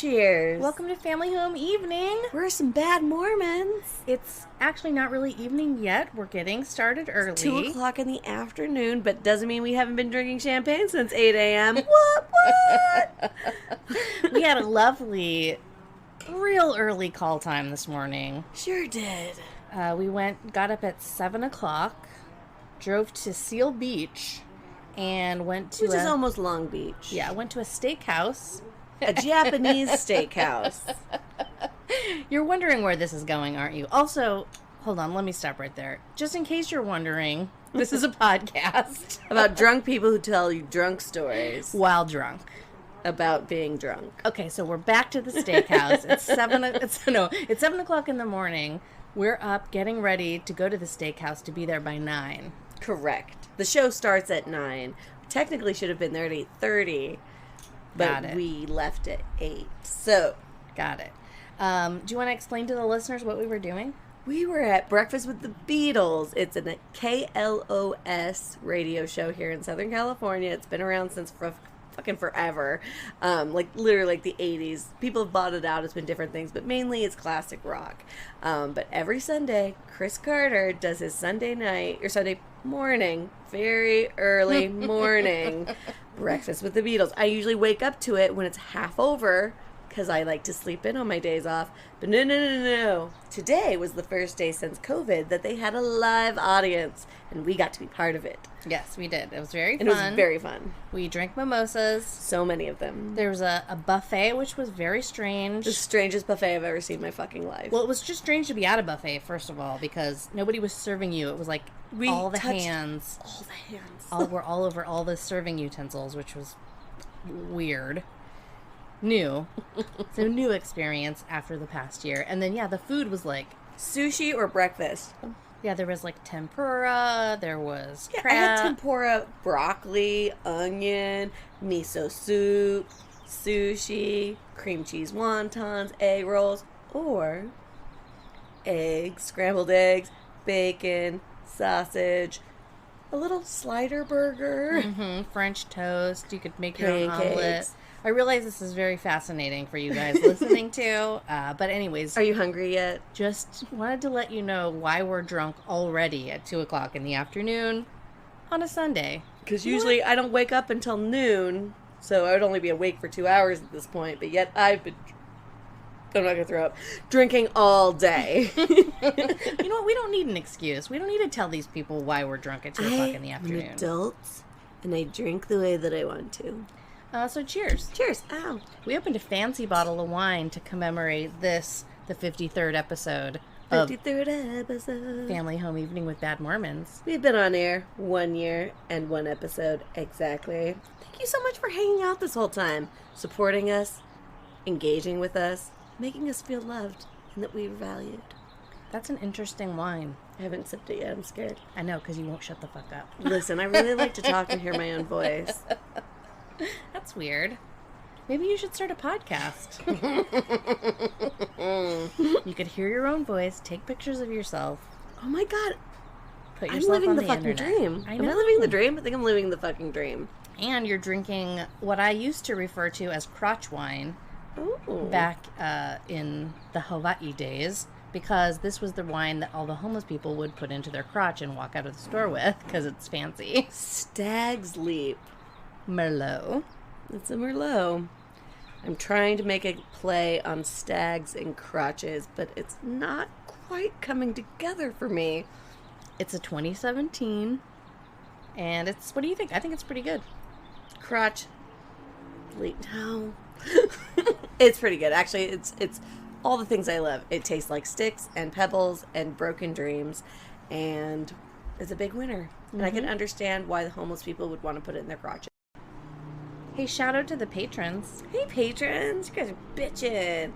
Cheers. Welcome to Family Home Evening. We're some bad Mormons. It's actually not really evening yet. We're getting started early. It's 2 o'clock in the afternoon, but doesn't mean we haven't been drinking champagne since 8 a.m. What? We had a lovely, real early call time this morning. Sure did. We got up at 7 o'clock, drove to Seal Beach, and went to Which is almost Long Beach. Yeah, went to a steakhouse. A Japanese steakhouse. You're wondering where this is going, aren't you? Also, hold on, let me stop right there. Just in case you're wondering, this is a podcast about drunk people who tell you drunk stories. While drunk. About being drunk. Okay, so we're back to the steakhouse. It's 7 o'clock in the morning. We're up getting ready to go to the steakhouse to be there by 9. Correct. The show starts at 9. We technically should have been there at 8:30. But we left at 8. So. Got it. Do you want to explain to the listeners what we were doing? We were at Breakfast with the Beatles. It's a KLOS radio show here in Southern California. It's been around since fucking forever. Literally the 80s. People have bought it out. It's been different things, but mainly it's classic rock. But every Sunday, Chris Carter does his Sunday morning, very early morning, Breakfast with the Beatles. I usually wake up to it when it's half over because I like to sleep in on my days off. But no. Today was the first day since COVID that they had a live audience, and we got to be part of it. Yes, we did. It was very fun. And it was very fun. We drank mimosas. So many of them. There was a buffet, which was very strange. The strangest buffet I've ever seen in my fucking life. Well, it was just strange to be at a buffet, first of all, because nobody was serving you. It was like all the hands. All the hands. Were all over all the serving utensils, which was weird. New. It's a new experience after the past year. And then, the food was like... Sushi or breakfast? Yeah, there was like tempura, there was crab. I had tempura, broccoli, onion, miso soup, sushi, cream cheese wontons, egg rolls, or eggs, scrambled eggs, bacon, sausage, a little slider burger. French toast. You could make your own omelet. I realize this is very fascinating for you guys listening to, but anyways. Are you hungry yet? Just wanted to let you know why we're drunk already at 2 o'clock in the afternoon on a Sunday. Because usually I don't wake up until noon, so I would only be awake for 2 hours at this point, but yet I've been, I'm not going to throw up, drinking all day. You know what? We don't need an excuse. We don't need to tell these people why we're drunk at 2 o'clock in the afternoon. I'm an adult, and I drink the way that I want to. So cheers. Cheers. Ow. We opened a fancy bottle of wine to commemorate the 53rd episode 53rd episode. Family Home Evening with Bad Mormons. We've been on air 1 year and 1 episode exactly. Thank you so much for hanging out this whole time, supporting us, engaging with us, making us feel loved and that we're valued. That's an interesting wine. I haven't sipped it yet. I'm scared. I know, because you won't shut the fuck up. Listen, I really like to talk and hear my own voice. That's weird. Maybe you should start a podcast. You could hear your own voice, take pictures of yourself. Oh my god. Put I'm yourself living on the the fucking internet. dream. I know. Am I living the dream? I think I'm living the fucking dream. And you're drinking what I used to refer to as crotch wine. Ooh. Back in the Hawaii days, because this was the wine that all the homeless people would put into their crotch and walk out of the store with, because it's fancy. Stag's Leap. Merlot. It's a Merlot. I'm trying to make a play on stags and crotches, but it's not quite coming together for me. It's a 2017, and it's, what do you think? I think it's pretty good. Crotch. No. It's pretty good. Actually, it's all the things I love. It tastes like sticks and pebbles and broken dreams, and it's a big winner. And I can understand why the homeless people would want to put it in their crotches. Hey, shout out to the patrons. Hey, patrons. You guys are bitchin'.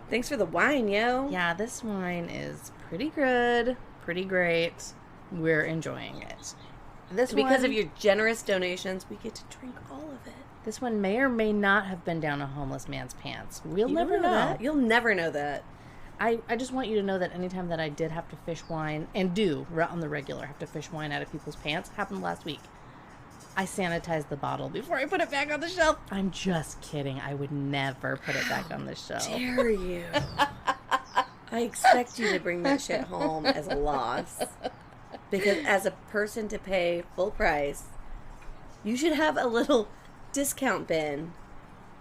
Thanks for the wine, yo. Yeah, this wine is pretty good, pretty great. We're enjoying it. Because of your generous donations, we get to drink all of it. This one may or may not have been down a homeless man's pants. We'll never know. That. You'll never know that. I just want you to know that anytime that I did have to fish wine, and do, on the regular, have to fish wine out of people's pants, happened last week. I sanitize the bottle before I put it back on the shelf. I'm just kidding. I would never put it back on the shelf. How dare you? I expect you to bring that shit home as a loss. Because as a person to pay full price, you should have a little discount bin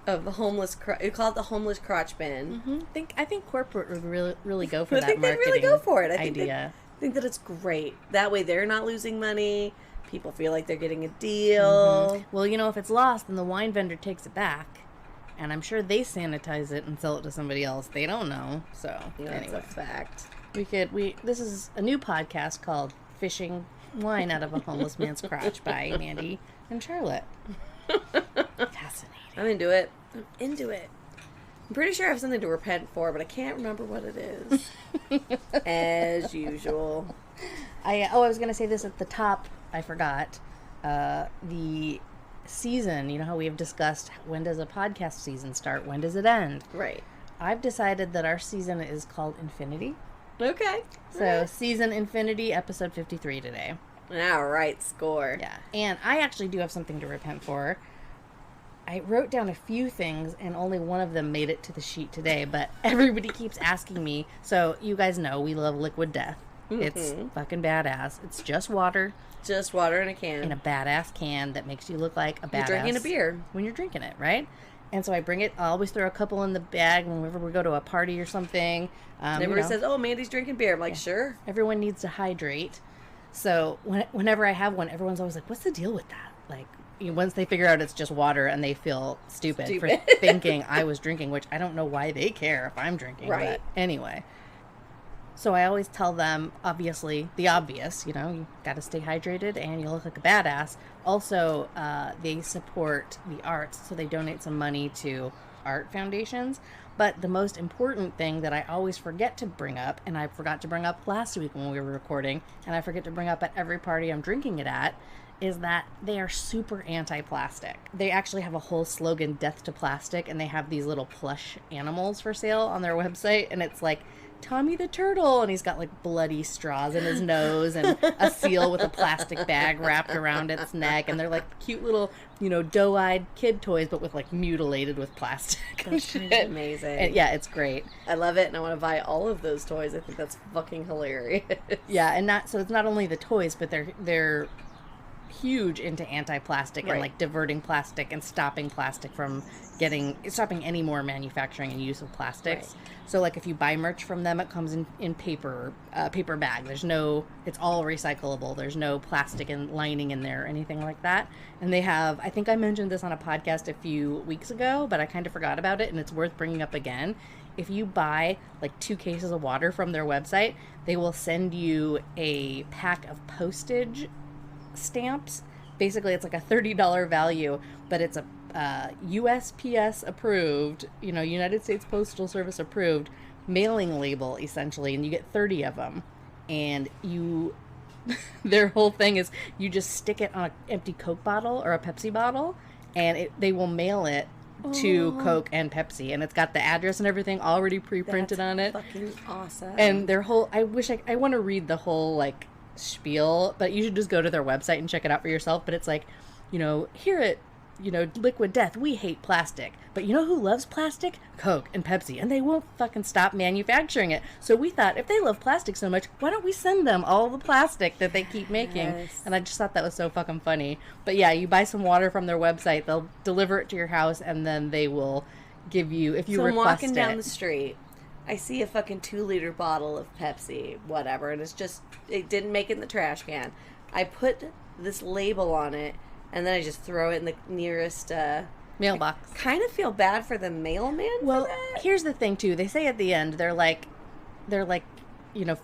of the homeless. You call it the homeless crotch bin. Mm-hmm. I think corporate would really go for that. I think they'd really go for it. I think that it's great. That way, they're not losing money. People feel like they're getting a deal. Mm-hmm. Well, if it's lost, then the wine vendor takes it back, and I'm sure they sanitize it and sell it to somebody else. They don't know. So that's a fact. This is a new podcast called "Fishing Wine Out of a Homeless Man's Crotch" by Mandi and Charlotte. Fascinating. I'm into it. I'm pretty sure I have something to repent for, but I can't remember what it is. As usual. I was going to say this at the top. I forgot. The season, you know how we have discussed, when does a podcast season start? When does it end? Right. I've decided that our season is called Infinity. Okay. So, Season Infinity, episode 53 today. All right, score. Yeah. And I actually do have something to repent for. I wrote down a few things, and only one of them made it to the sheet today, but everybody keeps asking me. So, you guys know we love Liquid Death. It's fucking badass. It's just water. Just water in a can. In a badass can that makes you look like a badass. You're drinking a beer. When you're drinking it, right? And so I bring it. I always throw a couple in the bag whenever we go to a party or something. Everybody says, oh, Mandy's drinking beer. I'm like, sure. Everyone needs to hydrate. So whenever I have one, everyone's always like, what's the deal with that? Like, once they figure out it's just water and they feel stupid. For thinking I was drinking, which I don't know why they care if I'm drinking. Right. But anyway. So I always tell them, obviously, the obvious, you got to stay hydrated and you look like a badass. Also, they support the arts, so they donate some money to art foundations. But the most important thing that I always forget to bring up, and I forgot to bring up last week when we were recording, and I forget to bring up at every party I'm drinking it at, is that they are super anti-plastic. They actually have a whole slogan, Death to Plastic, and they have these little plush animals for sale on their website, and it's like Tommy the Turtle, and he's got like bloody straws in his nose and a seal with a plastic bag wrapped around its neck, and they're like cute little, doe-eyed kid toys, but with like mutilated with plastic. That's amazing. And, yeah, it's great. I love it, and I want to buy all of those toys. I think that's fucking hilarious. Yeah, and so it's not only the toys, but they're huge into anti-plastic and like diverting plastic and stopping plastic from stopping any more manufacturing and use of plastics. Right. So like if you buy merch from them, it comes in paper bag. It's all recyclable. There's no plastic and lining in there or anything like that. And they have, I think I mentioned this on a podcast a few weeks ago, but I kind of forgot about it, and it's worth bringing up again. If you buy like 2 cases of water from their website, they will send you a pack of postage stamps. Basically, it's like a $30 value, but it's a USPS approved, United States Postal Service approved mailing label, essentially, and you get 30 of them. And their whole thing is you just stick it on an empty Coke bottle or a Pepsi bottle, and they will mail it to Coke and Pepsi, and it's got the address and everything already pre-printed on it. Fucking awesome. And their whole, I want to read the whole like spiel, but you should just go to their website and check it out for yourself. But it's like, here at Liquid Death, we hate plastic, but you know who loves plastic? Coke and Pepsi, and they won't fucking stop manufacturing it. So we thought, if they love plastic so much, why don't we send them all the plastic that they keep making? Yes. And I just thought that was so fucking funny. But yeah, you buy some water from their website, they'll deliver it to your house, and then they will give you, if you request it. So I'm walking down the street, I see a fucking 2-liter bottle of Pepsi, whatever, and it didn't make it in the trash can. I put this label on it, and then I just throw it in the nearest mailbox. I kind of feel bad for the mailman. Well, here's the thing too. They say at the end, they're like,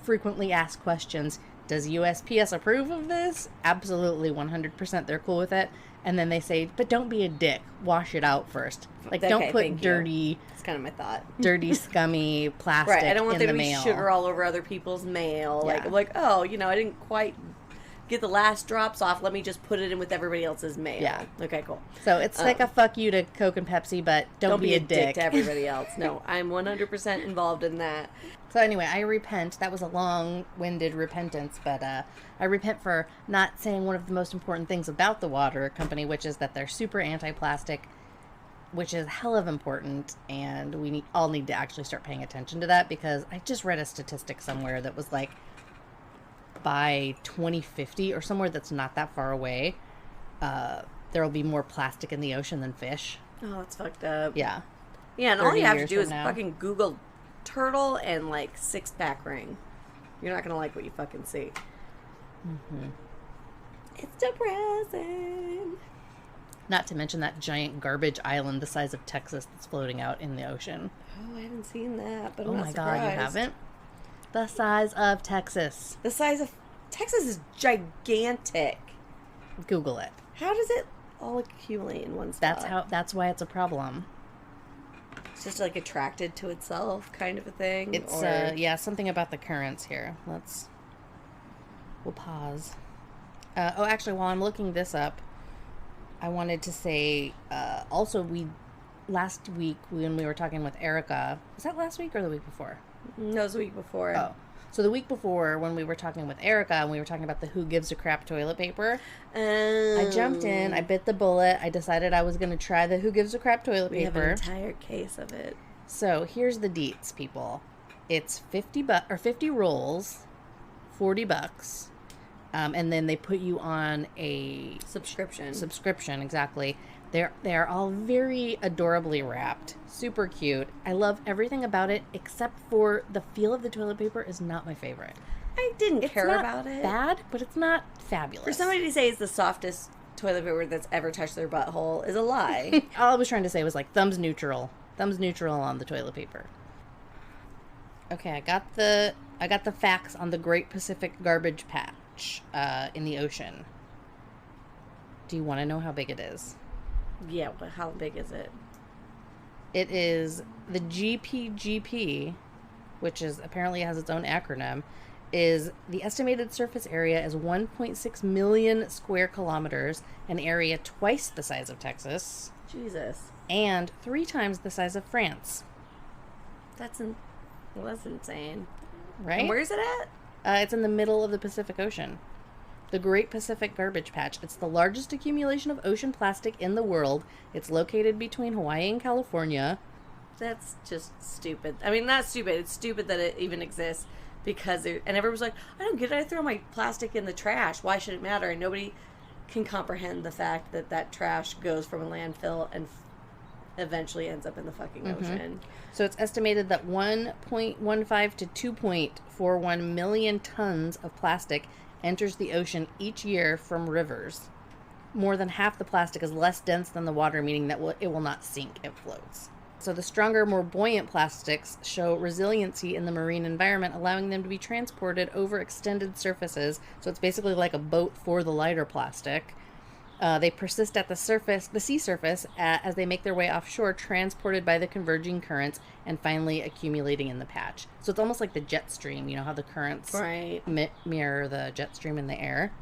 frequently asked questions. Does USPS approve of this? Absolutely, 100%. They're cool with it. And then they say, but don't be a dick. Wash it out first. Like, don't put dirty. That's kind of my thought. Dirty, scummy plastic. Right. I don't want there to be sugar all over other people's mail. Yeah. Like, I didn't quite get the last drops off. Let me just put it in with everybody else's mail. Yeah. Okay, cool. So it's like a fuck you to Coke and Pepsi, but don't be a dick to everybody else. No, I'm 100% involved in that. So anyway, I repent. That was a long-winded repentance, but I repent for not saying one of the most important things about the water company, which is that they're super anti-plastic, which is hell of important, and we all need to actually start paying attention to that, because I just read a statistic somewhere that was like, by 2050, or somewhere that's not that far away, there will be more plastic in the ocean than fish. Oh, that's fucked up. Yeah. Yeah, and all you have to 30 do years is from now. fucking Google turtle and, like, six-pack ring. You're not gonna like what you fucking see. Mm-hmm. It's depressing. Not to mention that giant garbage island the size of Texas that's floating out in the ocean. Oh, I haven't seen that, but Oh I'm my not god, you surprised. haven't? The size of Texas. The size of Texas is gigantic. Google it. How does it all accumulate in one spot? That's why it's a problem. It's just like attracted to itself, kind of a thing. It's something about the currents here. We'll pause. Actually, while I'm looking this up, I wanted to say also last week when we were talking with Erica, was that last week or the week before? No, it was the week before. Oh. So the week before, when we were talking with Erica and we were talking about the Who Gives a Crap toilet paper, I jumped in, I bit the bullet, I decided I was going to try the Who Gives a Crap toilet We paper. have an entire case of it. So here's the deets, people. It's 50 rolls, $40, and then they put you on a Subscription, exactly. They're all very adorably wrapped, super cute. I love everything about it except for the feel of the toilet paper is not my favorite. I didn't It's care not about it. bad, but it's not fabulous. For somebody to say it's the softest toilet paper that's ever touched their butthole is a lie. All I was trying to say was like thumbs neutral on the toilet paper. Okay, I got the facts on the Great Pacific Garbage Patch in the ocean. Do you want to know how big it is? Yeah, but how big is it? It is the GPGP, which is apparently has its own acronym, is the estimated surface area is 1.6 million square kilometers, an area twice the size of Texas, Jesus. and 3 times the size of France. That's insane. Right? And where's it at? It's in the middle of the Pacific Ocean. The Great Pacific Garbage Patch. It's the largest accumulation of ocean plastic in the world. It's located between Hawaii and California. That's just stupid. I mean, not stupid. It's stupid that it even exists because and everyone's like, I don't get it. I throw my plastic in the trash. Why should it matter? And nobody can comprehend the fact that that trash goes from a landfill and eventually ends up in the fucking ocean. So it's estimated that 1.15 to 2.41 million tons of plastic enters the ocean each year from rivers. More than half the plastic is less dense than the water, meaning that it will not sink, it floats. So the stronger, more buoyant plastics show resiliency in the marine environment, allowing them to be transported over extended surfaces. So it's basically like a boat for the lighter plastic. They persist at the sea surface, as they make their way offshore, transported by the converging currents and finally accumulating in the patch. So it's almost like the jet stream, you know how the currents mirror the jet stream in the air.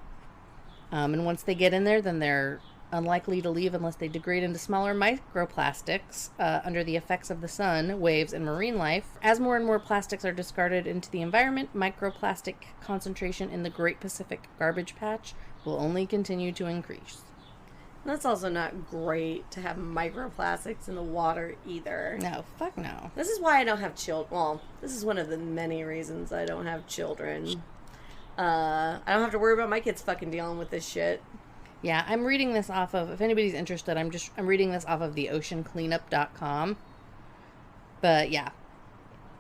And once they get in there, then they're unlikely to leave unless they degrade into smaller microplastics under the effects of the sun, waves, and marine life. As more and more plastics are discarded into the environment, microplastic concentration in the Great Pacific Garbage Patch will only continue to increase. That's also not great to have microplastics in the water either. No, fuck no. This is why I don't have children. Well, this is one of the many reasons I don't have children. I don't have to worry about my kids fucking dealing with this shit. Yeah, I'm reading this off of, if anybody's interested, I'm reading this off of the oceancleanup.com. But yeah,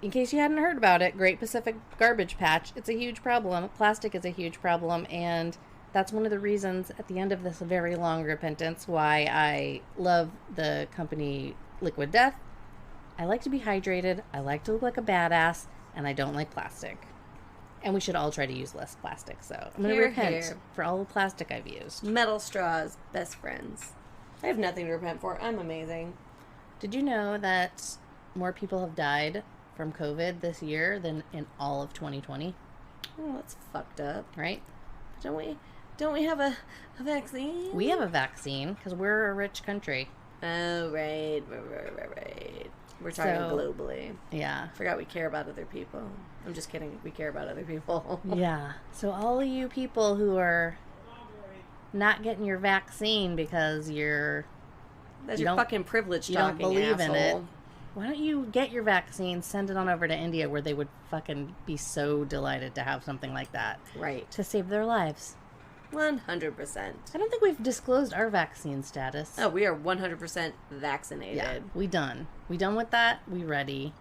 in case you hadn't heard about it, Great Pacific Garbage Patch, it's a huge problem. Plastic is a huge problem, and that's one of the reasons at the end of this very long repentance why I love the company Liquid Death. I like to be hydrated, I like to look like a badass, and I don't like plastic. And we should all try to use less plastic, so I'm going to repent for all the plastic I've used. Metal straws, best friends. I have nothing to repent for. I'm amazing. Did you know that more people have died from COVID this year than in all of 2020? Oh, that's fucked up. Right? Don't we have a vaccine? We have a vaccine because we're a rich country. Oh, right. We're talking globally. Yeah. Forgot we care about other people. I'm just kidding. We care about other people. Yeah. So all of you people who are not getting your vaccine because you're... That's your fucking privilege talking, you don't believe asshole. in it. Why don't you get your vaccine, send it on over to India where they would fucking be so delighted to have something like that. Right. To save their lives. 100%. I don't think we've disclosed our vaccine status. Oh, we are 100% vaccinated. Yeah, we done. We done with that. We ready.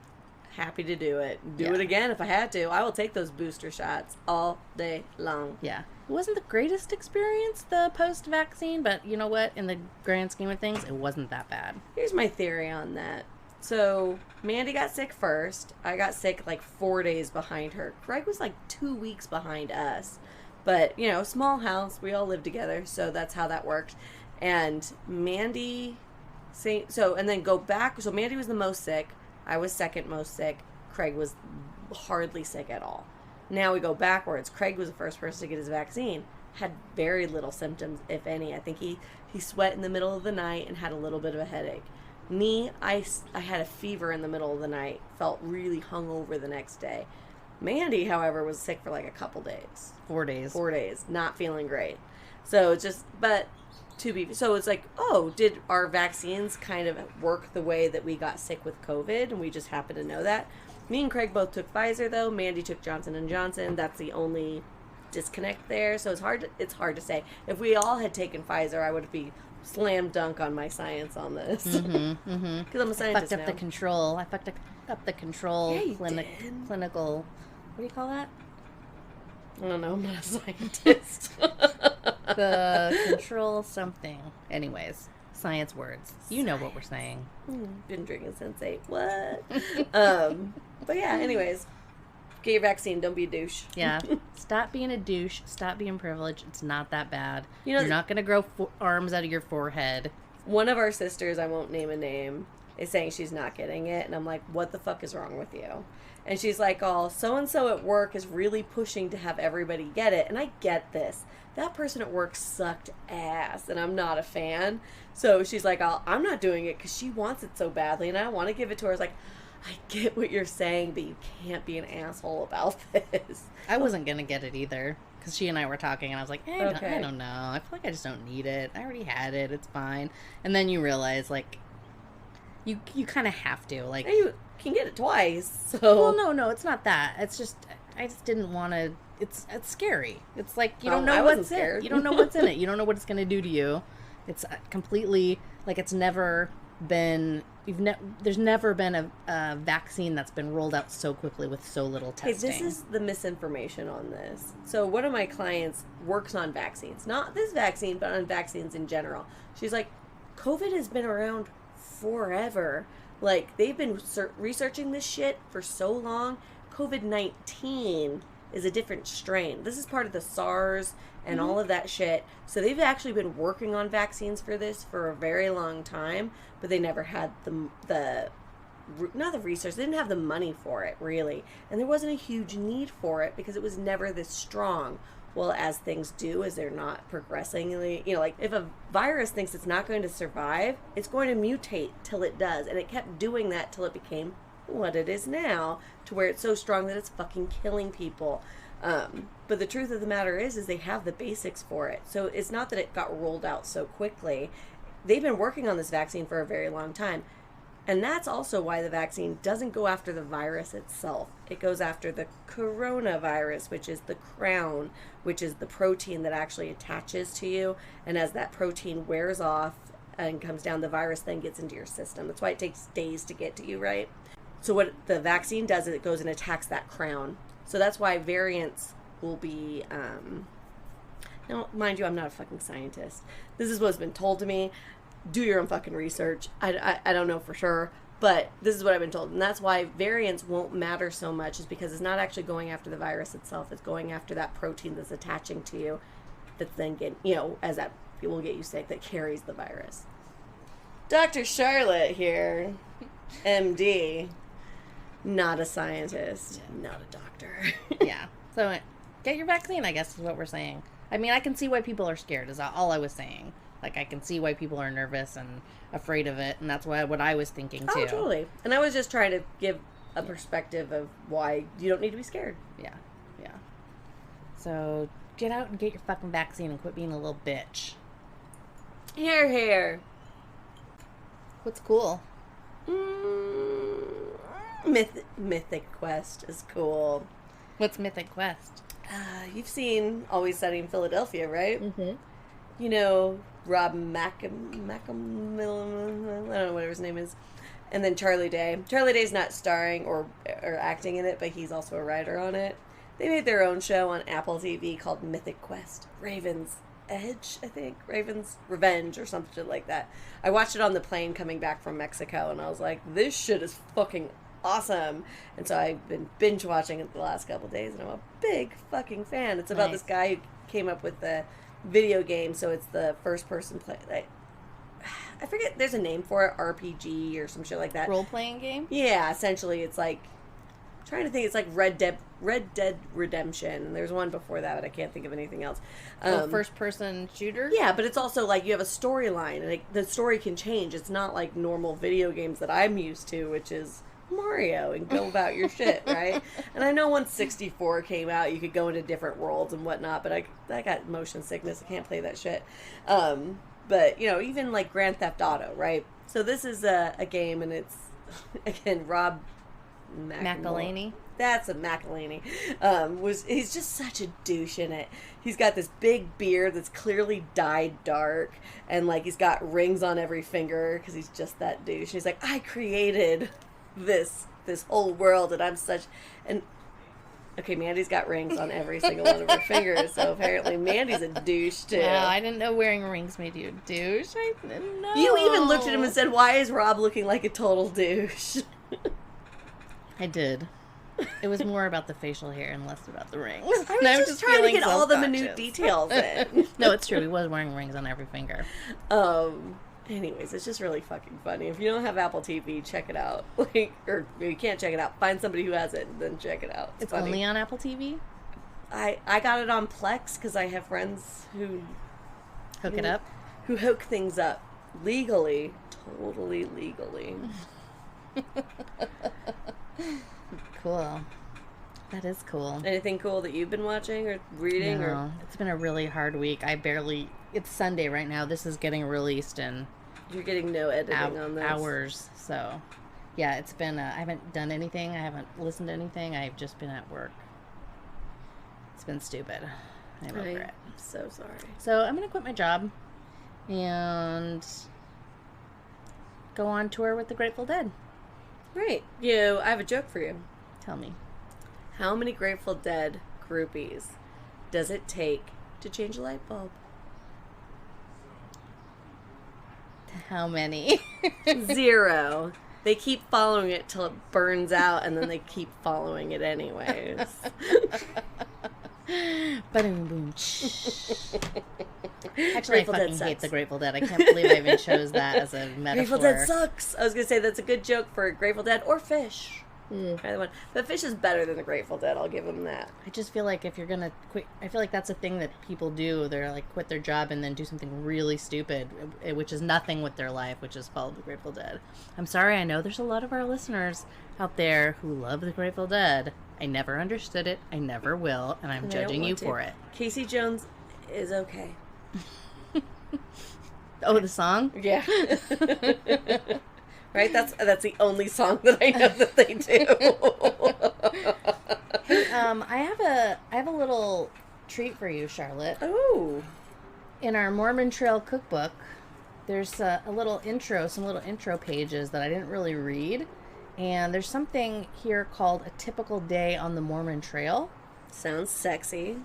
Happy to do it. Do it again if I had to. I will take those booster shots all day long. Yeah. It wasn't the greatest experience, the post-vaccine, but you know what? In the grand scheme of things, it wasn't that bad. Here's my theory on that. So, Mandi got sick first. I got sick like 4 days behind her. Craig was like 2 weeks behind us. But, you know, small house. We all live together. So, that's how that worked. And Mandi... and then go back. So, Mandi was the most sick. I was second most sick. Craig was hardly sick at all. Now we go backwards. Craig was the first person to get his vaccine. Had very little symptoms, if any. I think he sweat in the middle of the night and had a little bit of a headache. Me, I had a fever in the middle of the night. Felt really hungover the next day. Mandi, however, was sick for like a couple days. 4 days. 4 days. Not feeling great. So it's just, so it's like, oh, did our vaccines kind of work the way that we got sick with COVID? And we just happen to know that. Me and Craig both took Pfizer, though. Mandi took Johnson & Johnson. That's the only disconnect there. So it's hard to say. If we all had taken Pfizer, I would be slam dunk on my science on this. Because I'm a scientist I fucked up the control clinical... What do you call that? I don't know. I'm not a scientist. The control something. Anyways, science words. You know what we're saying. Been drinking since 8. What? But yeah, anyways. Get your vaccine. Don't be a douche. Yeah. Stop being a douche. Stop being privileged. It's not that bad. You know, you're not going to grow arms out of your forehead. One of our sisters, I won't name a name, is saying she's not getting it. And I'm like, what the fuck is wrong with you? And she's like, oh, so-and-so at work is really pushing to have everybody get it. And I get this. That person at work sucked ass, and I'm not a fan. So she's like, I'm not doing it because she wants it so badly, and I want to give it to her. I was like, I get what you're saying, but you can't be an asshole about this. I wasn't going to get it either, because she and I were talking, and I was like, I don't know. I feel like I just don't need it. I already had it. It's fine. And then you realize, like, you kind of have to. Like, and you can get it twice. So. Well, no, it's not that. It's just, I just didn't want to. It's scary. It's like you don't know what's in it. You don't know what's in it. You don't know what it's going to do to you. It's completely, like, it's never been... there's never been a vaccine that's been rolled out so quickly with so little testing. Hey, this is the misinformation on this. So one of my clients works on vaccines. Not this vaccine, but on vaccines in general. She's like, COVID has been around forever. Like, they've been researching this shit for so long. COVID-19 is a different strain. This is part of the SARS and all of that shit. So they've actually been working on vaccines for this for a very long time, but they never had not the research. They didn't have the money for it, really. And there wasn't a huge need for it because it was never this strong. Well, as things do, as they're not progressingly, like if a virus thinks it's not going to survive, it's going to mutate till it does. And it kept doing that till it became what it is now, to where it's so strong that it's fucking killing people. But the truth of the matter is they have the basics for it. So it's not that it got rolled out so quickly. They've been working on this vaccine for a very long time. And that's also why the vaccine doesn't go after the virus itself. It goes after the coronavirus, which is the crown, which is the protein that actually attaches to you. And as that protein wears off and comes down, the virus then gets into your system. That's why it takes days to get to you, right? So what the vaccine does is it goes and attacks that crown. So that's why variants will be... now, mind you, I'm not a fucking scientist. This is what's been told to me. Do your own fucking research. I don't know for sure, but this is what I've been told. And that's why variants won't matter so much, is because it's not actually going after the virus itself. It's going after that protein that's attaching to you, that's then getting, as that will get you sick, that carries the virus. Dr. Charlotte here, MD, not a scientist, not a doctor. Yeah. So get your vaccine, I guess, is what we're saying. I mean, I can see why people are scared, is all I was saying. Like, I can see why people are nervous and afraid of it, and that's what I was thinking, too. Oh, totally. And I was just trying to give a perspective of why you don't need to be scared. Yeah. So, get out and get your fucking vaccine and quit being a little bitch. Here. What's cool? Mythic Quest is cool. What's Mythic Quest? You've seen Always Sunny in Philadelphia, right? Mm-hmm. You know, Rob Macam, I don't know what his name is. And then Charlie Day. Charlie Day's not starring or acting in it, but he's also a writer on it. They made their own show on Apple TV called Mythic Quest. Raven's Edge, I think. Raven's Revenge or something like that. I watched it on the plane coming back from Mexico, and I was like, this shit is fucking awesome. And so I've been binge watching it the last couple days, and I'm a big fucking fan. It's about this guy who came up with the video game, so it's the first person play. I forget, there's a name for it, RPG or some shit like that. Role-playing game? Yeah, essentially it's like, I'm trying to think, it's like Red Dead Redemption. There's one before that, but I can't think of anything else. First-person shooter? Yeah, but it's also like you have a storyline, and the story can change. It's not like normal video games that I'm used to, which is Mario and go about your shit, right? And I know once 64 came out, you could go into different worlds and whatnot, but I got motion sickness. I can't play that shit. But, you know, even like Grand Theft Auto, right? So this is a game, and it's, again, Rob McElhaney. That's a McElhaney. He's just such a douche in it. He's got this big beard that's clearly dyed dark, and like he's got rings on every finger because he's just that douche. He's like, I created this whole world, and I'm such an... Okay, Mandy's got rings on every single one of her fingers, so apparently Mandy's a douche, too. Well, I didn't know wearing rings made you a douche. I didn't know. You even looked at him and said, why is Rob looking like a total douche? I did. It was more about the facial hair and less about the rings. I was just trying to get all the minute details in. No, it's true. He was wearing rings on every finger. Anyways, it's just really fucking funny. If you don't have Apple TV, check it out. Like, or you can't check it out. Find somebody who has it, and then check it out. It's only on Apple TV? I got it on Plex because I have friends who hook it up? Who hook things up legally. Totally legally. Cool. That is cool. Anything cool that you've been watching or reading? No, or it's been a really hard week. It's Sunday right now. This is getting released in... You're getting no editing on this. Hours, so... Yeah, it's been... I haven't done anything. I haven't listened to anything. I've just been at work. It's been stupid. I'm over it. I'm so sorry. So I'm going to quit my job and go on tour with the Grateful Dead. Great. I have a joke for you. Tell me. How many Grateful Dead groupies does it take to change a light bulb? How many? 0. They keep following it till it burns out, and then they keep following it anyways. Ba-doom, boom. Actually, I fucking hate the Grateful Dead. I can't believe I even chose that as a metaphor. Grateful Dead sucks. I was going to say that's a good joke for Grateful Dead or Fish. Either one. But Fish is better than the Grateful Dead. I'll give them that. I just feel like if you're going to quit... I feel like that's a thing that people do. They're like, quit their job and then do something really stupid, which is nothing with their life, which is follow the Grateful Dead. I'm sorry, I know there's a lot of our listeners out there who love the Grateful Dead. I never understood it. I never will. And I'm judging you for it. Casey Jones is okay. Oh, the song? Yeah. Right? That's the only song that I know that they do. Hey, I have a little treat for you, Charlotte. Oh. In our Mormon Trail cookbook, there's some little intro pages that I didn't really read. And there's something here called A Typical Day on the Mormon Trail. Sounds sexy.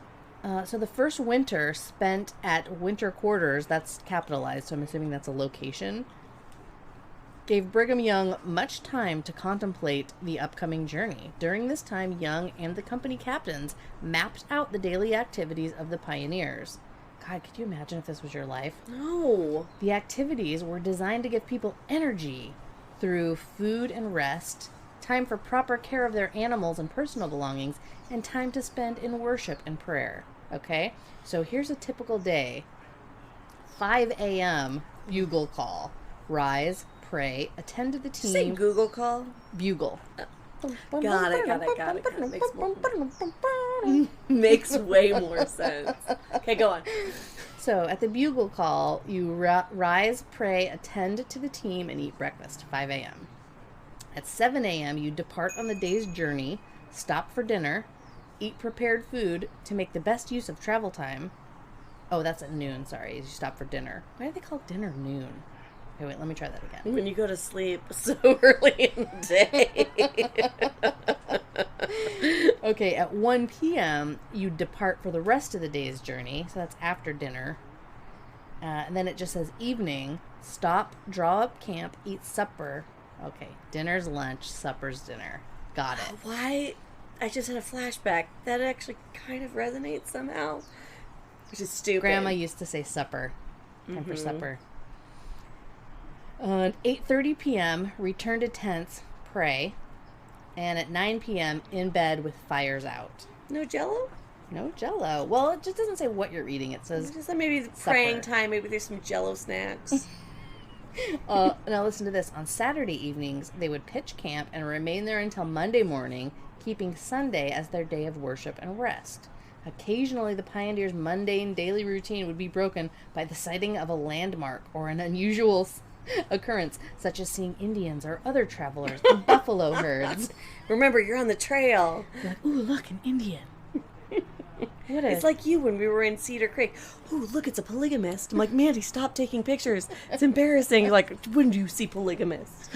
So the first winter spent at winter quarters, that's capitalized, so I'm assuming that's a location, gave Brigham Young much time to contemplate the upcoming journey. During this time, Young and the company captains mapped out the daily activities of the pioneers. God, could you imagine if this was your life? No. The activities were designed to give people energy through food and rest, time for proper care of their animals and personal belongings, and time to spend in worship and prayer. Okay? So here's a typical day 5 a.m. bugle call. Rise, pray, attend to the team. Did you say Google call? Bugle. Got it. Makes way more sense. Okay, go on. So at the bugle call, you rise, pray, attend to the team, and eat breakfast. 5 a.m. At 7 a.m., you depart on the day's journey, stop for dinner, eat prepared food to make the best use of travel time. Oh, that's at noon, sorry. You stop for dinner. Why do they call dinner noon? Okay, wait, let me try that again. When you go to sleep so early in the day. Okay, at 1 p.m., you depart for the rest of the day's journey. So that's after dinner. And then it just says evening, stop, draw up camp, eat supper. Okay, dinner's lunch, supper's dinner. Got it. Why? I just had a flashback. That actually kind of resonates somehow. Which is stupid. Grandma used to say supper. Time for supper. 8:30 p.m., return to tents, pray. And at 9 p.m., in bed with fires out. No Jello? No Jello. Well, it just doesn't say what you're eating. It says just maybe praying time. Maybe there's some Jello snacks. Now listen to this. On Saturday evenings, they would pitch camp and remain there until Monday morning, keeping Sunday as their day of worship and rest. Occasionally, the pioneers' mundane daily routine would be broken by the sighting of a landmark or an unusual occurrence, such as seeing Indians or other travelers in buffalo herds. Remember, you're on the trail. You're like, ooh, look, an Indian. It's like you when we were in Cedar Creek. Ooh, look, it's a polygamist. I'm like, Mandi, stop taking pictures. It's embarrassing. You're like, when do you see polygamists?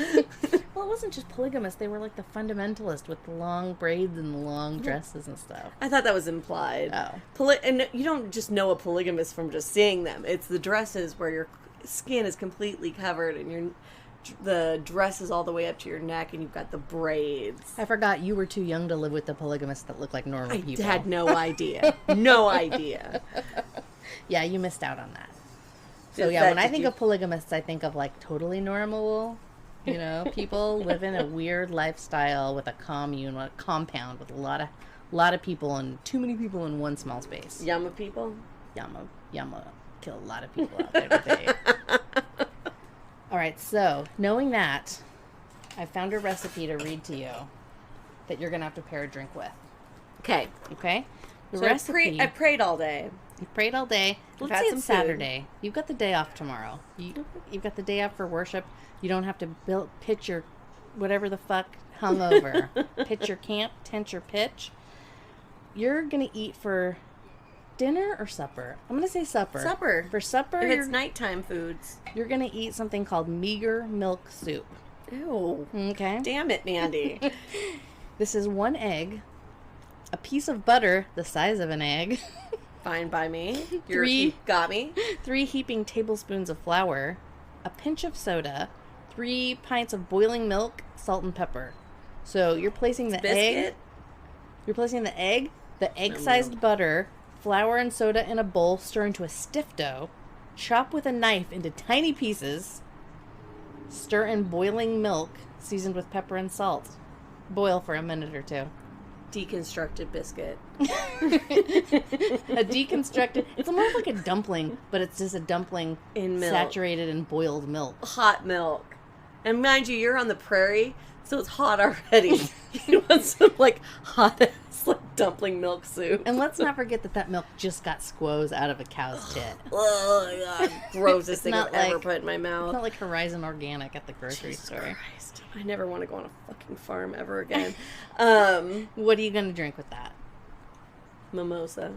Well, it wasn't just polygamists. They were like the fundamentalists with the long braids and the long dresses and stuff. I thought that was implied. Oh. And you don't just know a polygamist from just seeing them. It's the dresses where your skin is completely covered and the dress is all the way up to your neck and you've got the braids. I forgot you were too young to live with the polygamists that look like normal people. I had no idea. No idea. Yeah, you missed out on that. So yeah, when I think of polygamists, I think of like totally normal, people living a weird lifestyle with a commune, a compound with a lot of people and too many people in one small space. Yama people? Yama kill a lot of people out there today. All right, so knowing that, I found a recipe to read to you that you're going to have to pair a drink with. Okay. Okay? The So recipe... I prayed all day. You prayed all day. We've Let's had say some it's Saturday. You've got the day off tomorrow. You've got the day off for worship. You don't have to pitch your whatever the fuck hungover. Pitch your camp, tent your pitch. You're going to eat for dinner or supper? I'm going to say supper. Supper. For supper, if it's nighttime foods. You're going to eat something called meager milk soup. Ew. Okay. Damn it, Mandi. This is 1 egg, a piece of butter the size of an egg. Fine by me. You got me. 3 heaping tablespoons of flour, a pinch of soda, 3 pints of boiling milk, salt and pepper. So you're placing the egg. You're placing the egg-sized butter, flour and soda in a bowl, stir into a stiff dough, chop with a knife into tiny pieces, stir in boiling milk, seasoned with pepper and salt. Boil for a minute or two. Deconstructed biscuit. A deconstructed... It's more like a dumpling, but it's just a dumpling in milk. Saturated in boiled milk. Hot milk. And mind you, you're on the prairie, so it's hot already. You want some, hot-ass, dumpling milk soup. And let's not forget that milk just got squoze out of a cow's tit. Oh, my God. Grossest thing I've ever put in my mouth. It's not like Horizon Organic at the grocery Jesus store. Christ. I never want to go on a fucking farm ever again. What are you going to drink with that? Mimosa.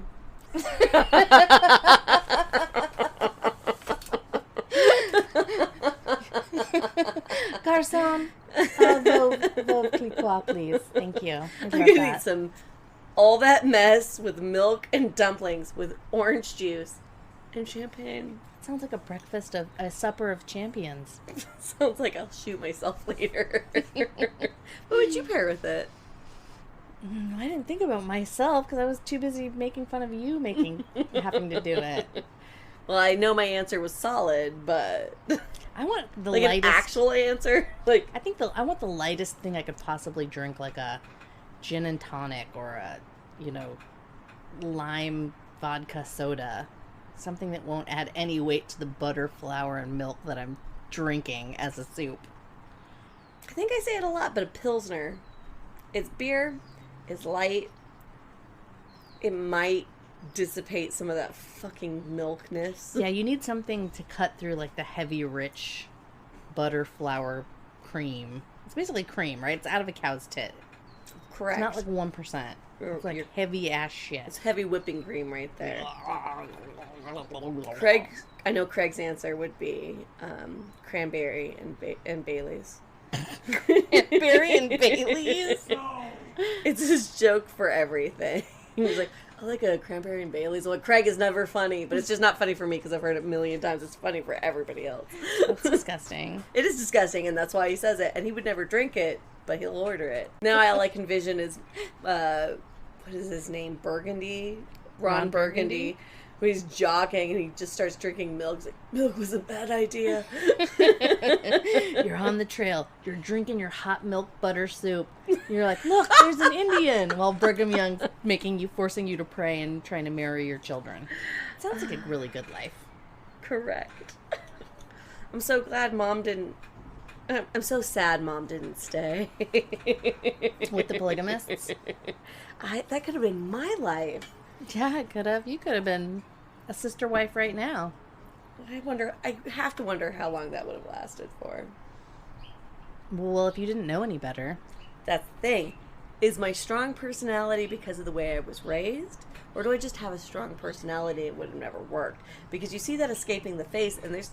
Garçon, vos cliquois, please. Thank you. I'm going to eat all that mess with milk and dumplings with orange juice and champagne. Sounds like a supper of champions. Sounds like I'll shoot myself later. What would you pair with it? I didn't think about myself because I was too busy making fun of you having to do it. Well, I know my answer was solid, but I want the lightest, an actual answer. I think I want the lightest thing I could possibly drink, like a gin and tonic or a lime vodka soda. something that won't add any weight to the butter, flour, and milk that I'm drinking as a soup. I think I say it a lot, but a Pilsner. It's beer. It's light. It might dissipate some of that fucking milkness. Yeah, you need something to cut through like the heavy, rich butter, flour, cream. It's basically cream, right? It's out of a cow's tit. Correct. It's not like 1%. It's like heavy ass shit. It's heavy whipping cream right there. Craig, I know Craig's answer would be cranberry and Bailey's. Cranberry and Bailey's? It's his joke for everything. He's like, I like a cranberry and Bailey's. Well, Craig is never funny, but it's just not funny for me because I've heard it a million times. It's funny for everybody else. That's disgusting. It is disgusting, and that's why he says it. And he would never drink it, but he'll order it. Now all I can envision is, what is his name? Burgundy? Ron Burgundy. When he's jogging and he just starts drinking milk. He's like, milk was a bad idea. You're on the trail. You're drinking your hot milk butter soup. You're like, look, there's an Indian. While Brigham Young forcing you to pray and trying to marry your children. Sounds like a really good life. Correct. I'm so glad Mom didn't. I'm so sad Mom didn't stay. With the polygamists? That could have been my life. Yeah, it could have. You could have been a sister wife right now. I have to wonder how long that would have lasted for. Well, if you didn't know any better. That's the thing. Is my strong personality because of the way I was raised? Or do I just have a strong personality and would have never worked? Because you see that escaping the faith, and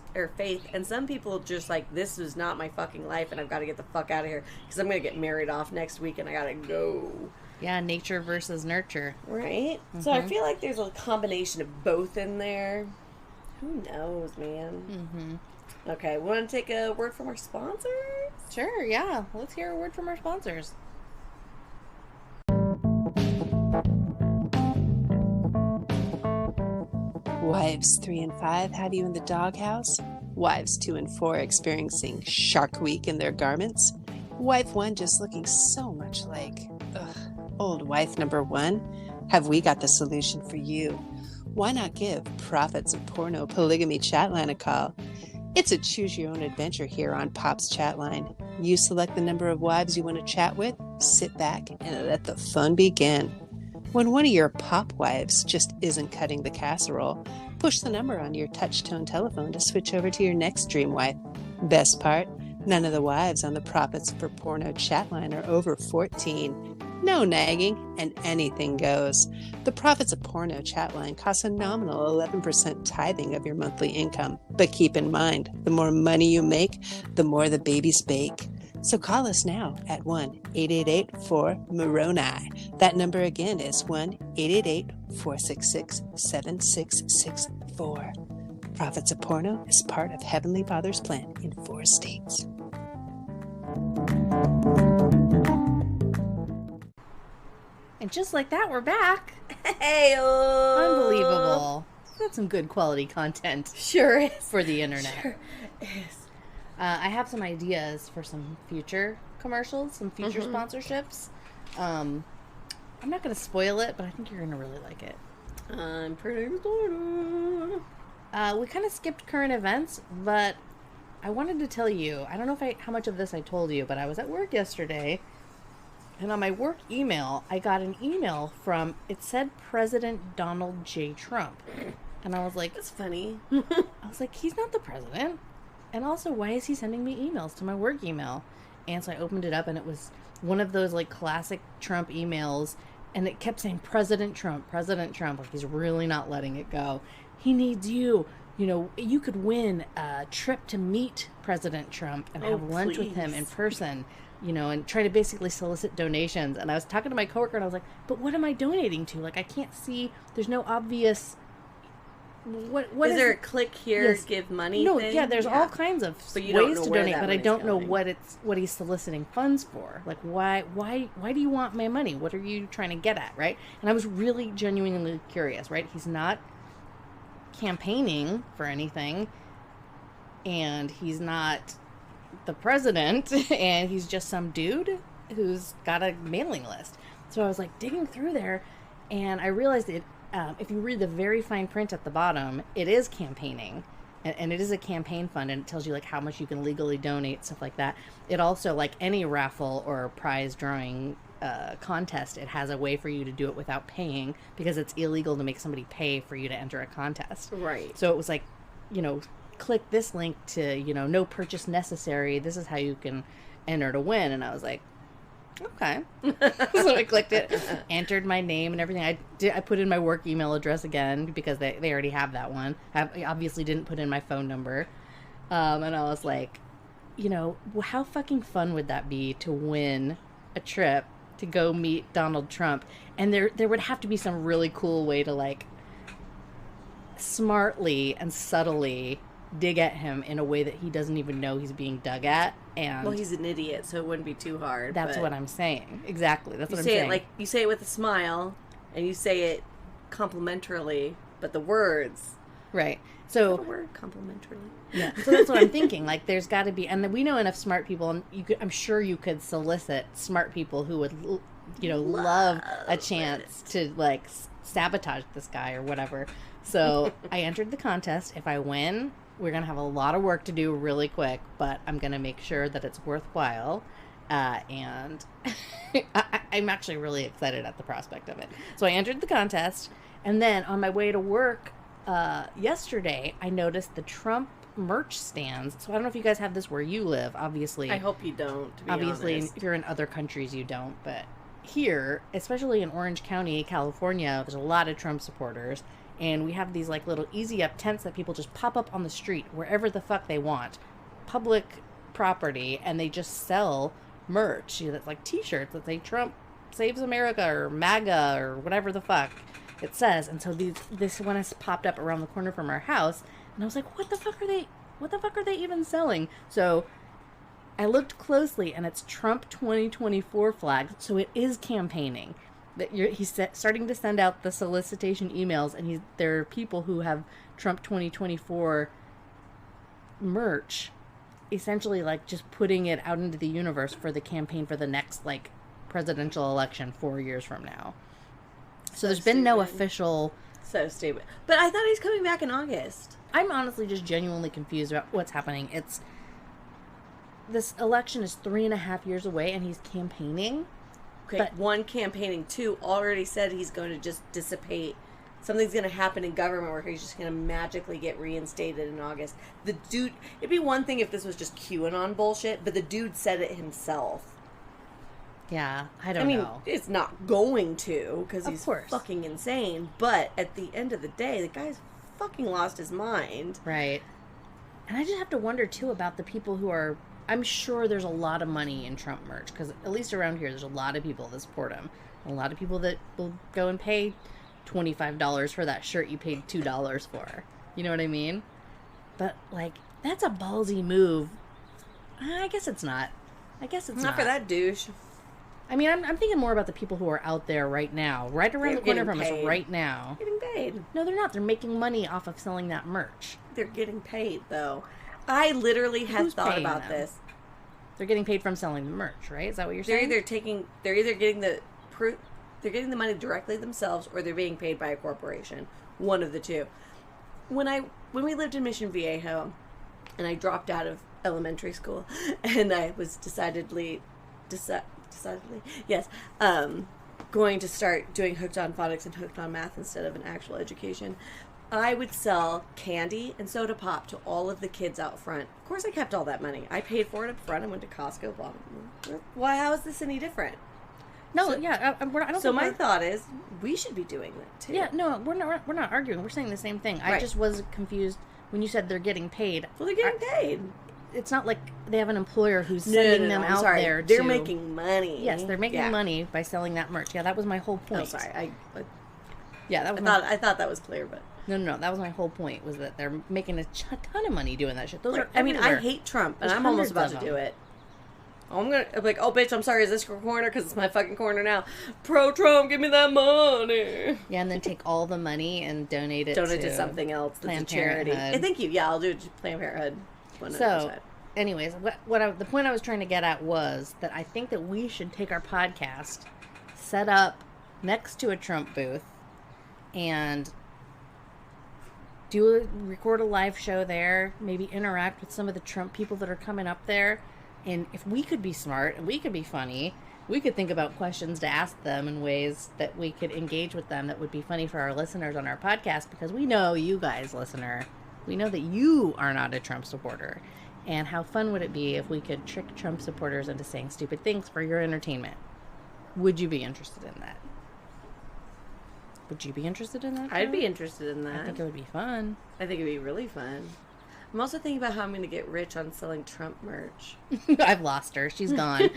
some people just like, this is not my fucking life and I've got to get the fuck out of here because I'm going to get married off next week and I got to go. Yeah, nature versus nurture. Right? Mm-hmm. So I feel like there's a combination of both in there. Who knows, man? Mm-hmm. Okay, we want to take a word from our sponsors? Sure, yeah. Let's hear a word from our sponsors. Wives 3 and 5 have you in the doghouse? Wives 2 and 4 experiencing Shark Week in their garments? Wife 1 just looking so much like... old wife number 1, have we got the solution for you? Why not give Prophets of Porno Polygamy Chatline a call? It's a choose-your-own-adventure here on Pop's Chatline. You select the number of wives you want to chat with, sit back, and let the fun begin. When one of your pop wives just isn't cutting the casserole, push the number on your touch-tone telephone to switch over to your next dream wife. Best part, none of the wives on the Prophets for Porno Chatline are over 14. No nagging, and anything goes. The Prophets of Porno Chatline costs a nominal 11% tithing of your monthly income. But keep in mind, the more money you make, the more the babies bake. So call us now at 1-888-4-MORONI. That number again is 1-888-466-7664. Prophets of Porno is part of Heavenly Father's plan in 4 states. And just like that, we're back. Hey-oh. Unbelievable. That's some good quality content. Sure is. For the internet. Sure is. I have some ideas for some future commercials, some future sponsorships. I'm not going to spoil it, but I think you're going to really like it. I'm pretty excited. We kind of skipped current events, but I wanted to tell you, I don't know how much of this I told you, but I was at work yesterday, and on my work email, I got an email from, it said President Donald J. Trump. And I was like... That's funny. I was like, he's not the president. And also, why is he sending me emails to my work email? And so I opened it up, and it was one of those, like, classic Trump emails, and it kept saying, President Trump, like, he's really not letting it go. He needs you. You know, you could win a trip to meet President Trump and have lunch with him in person, you know, and try to basically solicit donations. And I was talking to my coworker, and I was like, but what am I donating to? Like, I can't see, there's no obvious... What is there a click here, yes, give money thing? Yeah, there's all kinds of ways to donate, but I don't know what he's soliciting funds for. Like, why do you want my money? What are you trying to get at, right? And I was really genuinely curious, right? He's not campaigning for anything, and he's not the president, and he's just some dude who's got a mailing list. So I was like digging through there, and I realized if you read the very fine print at the bottom, it is campaigning. And it is a campaign fund, and it tells you, like, how much you can legally donate, stuff like that. It also, like any raffle or prize drawing contest, it has a way for you to do it without paying, because it's illegal to make somebody pay for you to enter a contest. Right. So it was like, click this link to, no purchase necessary. This is how you can enter to win. And I was like, okay. So I clicked it, entered my name and everything. I put in my work email address again because they already have that one. I obviously didn't put in my phone number. And I was like, how fucking fun would that be to win a trip to go meet Donald Trump? And there would have to be some really cool way to, like, smartly and subtly dig at him in a way that he doesn't even know he's being dug at. And well, he's an idiot, so it wouldn't be too hard. That's what I'm saying. Exactly. That's what I'm saying. saying. Like, you say it with a smile, and you say it complimentarily, but the words. Right. So. Is that a word? Complimentarily. Yeah. So that's what I'm thinking. Like, there's got to be, and we know enough smart people, and I'm sure you could solicit smart people who would, love a chance to, like, sabotage this guy or whatever. So I entered the contest. If I win, we're going to have a lot of work to do really quick, but I'm going to make sure that it's worthwhile. And I'm actually really excited at the prospect of it. So I entered the contest, and then on my way to work yesterday, I noticed the Trump merch stands. So I don't know if you guys have this where you live, obviously. I hope you don't, to be obviously, honest. If you're in other countries, you don't. But here, especially in Orange County, California, there's a lot of Trump supporters. And we have these, like, little easy up tents that people just pop up on the street wherever the fuck they want. Public property, and they just sell merch. That's like t-shirts that say Trump saves America or MAGA or whatever the fuck it says. And so this one has popped up around the corner from our house, and I was like, what the fuck are they even selling? So I looked closely, and it's Trump 2024 flags. So it is campaigning. That he's starting to send out the solicitation emails, and there are people who have Trump 2024 merch, essentially, like, just putting it out into the universe for the campaign for the next, like, presidential election 4 years from now. So there's been no official. So stupid. But I thought he's coming back in August. I'm honestly just genuinely confused about what's happening. This election is 3.5 years away, and he's campaigning. Okay, But, one, campaigning. Two, already said he's going to just dissipate. Something's going to happen in government where he's just going to magically get reinstated in August. The dude, it'd be one thing if this was just QAnon bullshit, but the dude said it himself. yeah, I don't know. It's not going to, because Of he's course. fucking insane. But at the end of the day, the guy's fucking lost his mind. Right. And I just have to wonder, too, about the people who are... I'm sure there's a lot of money in Trump merch, because at least around here, there's a lot of people that support him. A lot of people that will go and pay $25 for that shirt you paid $2 for. You know what I mean? But, like, that's a ballsy move. I guess it's not. Not for that douche. I mean, I'm thinking more about the people who are out there right now, right around They're the corner getting from paid. us right now. Getting paid. No, they're not. They're making money off of selling that merch. They're getting paid, though. I literally have Who's thought paying about them? this. They're getting paid from selling the merch, right? Is that what you're They're saying? either getting the money directly themselves, or they're being paid by a corporation. One of the two. When we lived in Mission Viejo, and I dropped out of elementary school, and I was decidedly, yes, going to start doing Hooked on Phonics and Hooked on Math instead of an actual education. I would sell candy and soda pop to all of the kids out front. Of course, I kept all that money. I paid for it up front. I went to Costco. Blah, blah, blah. Why? How is this any different? No, So- yeah, I don't. So think my we're- thought is, we should be doing that too. Yeah, no, we're not arguing. We're saying the same thing. I Right. just was confused when you said they're getting paid. Well, they're getting paid. It's not like they have an employer who's sending them I'm out sorry. there. They're to, making money. Yes, they're making Yeah. money by selling that merch. Yeah, that was my whole point. Oh, sorry. Yeah, that was. I thought that was clear, but No, that was my whole point. Was that they're making a ton of money doing that shit. Those are. I mean, I everywhere. hate Trump, and There's I'm almost about hundreds to of do it. I'm be like, oh, bitch, I'm sorry, is this your corner? Because it's my fucking corner now. Pro-Trump, give me that money. Yeah, and then take all the money and donate it To something else that's a Planned charity. Parenthood. Thank you. Yeah, I'll do it to Planned Parenthood. 100%. So, anyways, the point I was trying to get at was that I think that we should take our podcast, set up next to a Trump booth, and record a live show there, maybe interact with some of the Trump people that are coming up there. And if we could be smart and we could be funny, we could think about questions to ask them in ways that we could engage with them that would be funny for our listeners on our podcast, because we know you guys, listener, we know that you are not a Trump supporter. And how fun would it be if we could trick Trump supporters into saying stupid things for your entertainment? Would you be interested in that? Would you be interested in that? I'd be interested in that. I think it would be fun. I think it'd be really fun. I'm also thinking about how I'm going to get rich on selling Trump merch. I've lost her. She's gone.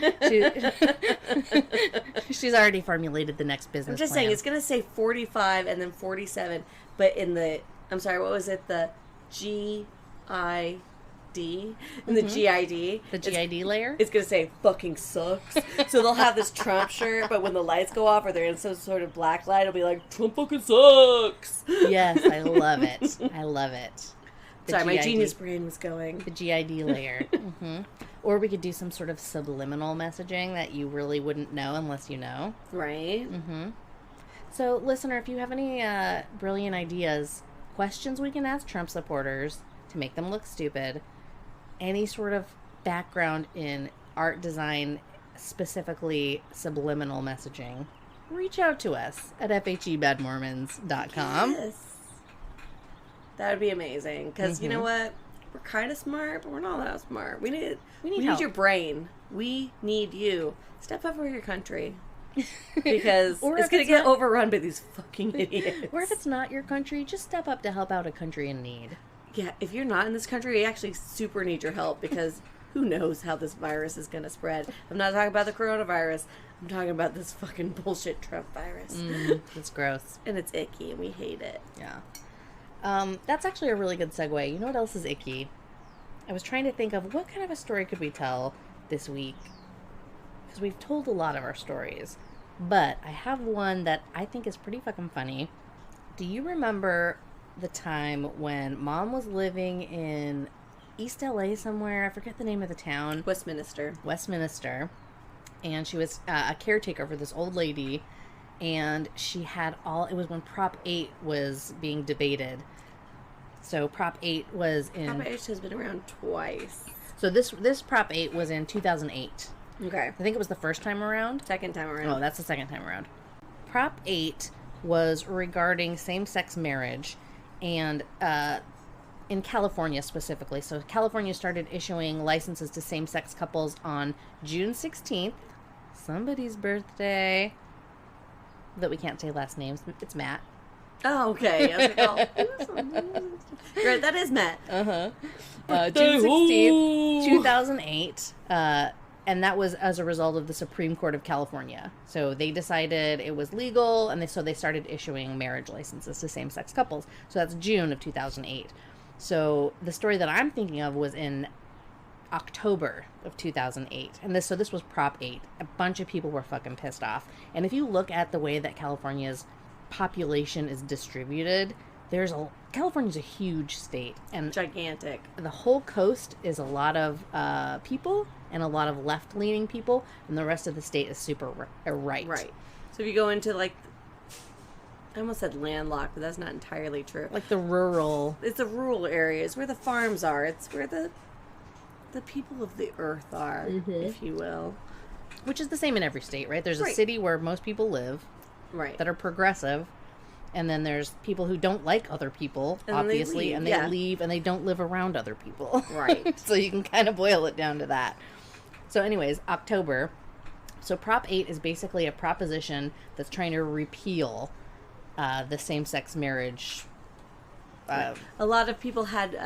She's already formulated the next business I'm just plan. saying, it's going to say 45 and then 47, but in the, I'm sorry, what was it? The GID? In the GID. The GID layer? It's going to say fucking sucks. So they'll have this Trump shirt, but when the lights go off or they're in some sort of black light, it'll be like, Trump fucking sucks. Yes, I love it. I love it. Sorry, my genius brain was going. The GID layer. Or we could do some sort of subliminal messaging that you really wouldn't know unless you know. Right. So, listener, if you have any brilliant ideas, questions we can ask Trump supporters to make them look stupid, any sort of background in art design, specifically subliminal messaging, reach out to us at fhebadmormons.com. Yes. That would be amazing. Because you know what? We're kind of smart, but we're not that smart. We need help. your brain. We need you. Step up for your country. Because it's going to get overrun by these fucking idiots. Or if it's not your country, just step up to help out a country in need. Yeah, if you're not in this country, we actually super need your help, because who knows how this virus is going to spread. I'm not talking about the coronavirus. I'm talking about this fucking bullshit Trump virus. It's gross. And it's icky, and we hate it. Yeah. That's actually a really good segue. You know what else is icky? I was trying to think of what kind of a story could we tell this week, because we've told a lot of our stories, but I have one that I think is pretty fucking funny. Do you remember the time when Mom was living in East LA somewhere? I forget the name of the town. Westminster. And she was a caretaker for this old lady, and she had it was when Prop 8 was being debated. So Prop 8 was in... Prop 8 has been around twice. So this Prop 8 was in 2008. Okay. I think it was the first time around. Second time around. Oh, that's the second time around. Prop 8 was regarding same-sex marriage, and in California specifically. So California started issuing licenses to same-sex couples on June 16th, somebody's birthday, that we can't say last names. It's Matt. Oh, okay. I was like, right, that is Matt. June 16th, 2008. And that was as a result of the Supreme Court of California. So they decided it was legal, and so they started issuing marriage licenses to same-sex couples. So that's June of 2008. So the story that I'm thinking of was in October of 2008. And this was Prop 8. A bunch of people were fucking pissed off. And if you look at the way that California's population is distributed, California's a huge state, and gigantic. The whole coast is a lot of people and a lot of left-leaning people, and the rest of the state is super right. Right. So if you go into, like, I almost said landlocked, but that's not entirely true. Like the rural... It's the rural areas where the farms are. It's where the people of the earth are, if you will. Which is the same in every state, right? There's a city where most people live, right, that are progressive, and then there's people who don't like other people, and obviously, they leave, and they don't live around other people. Right. So you can kind of boil it down to that. So anyways, October. So Prop 8 is basically a proposition that's trying to repeal the same-sex marriage. A lot of people had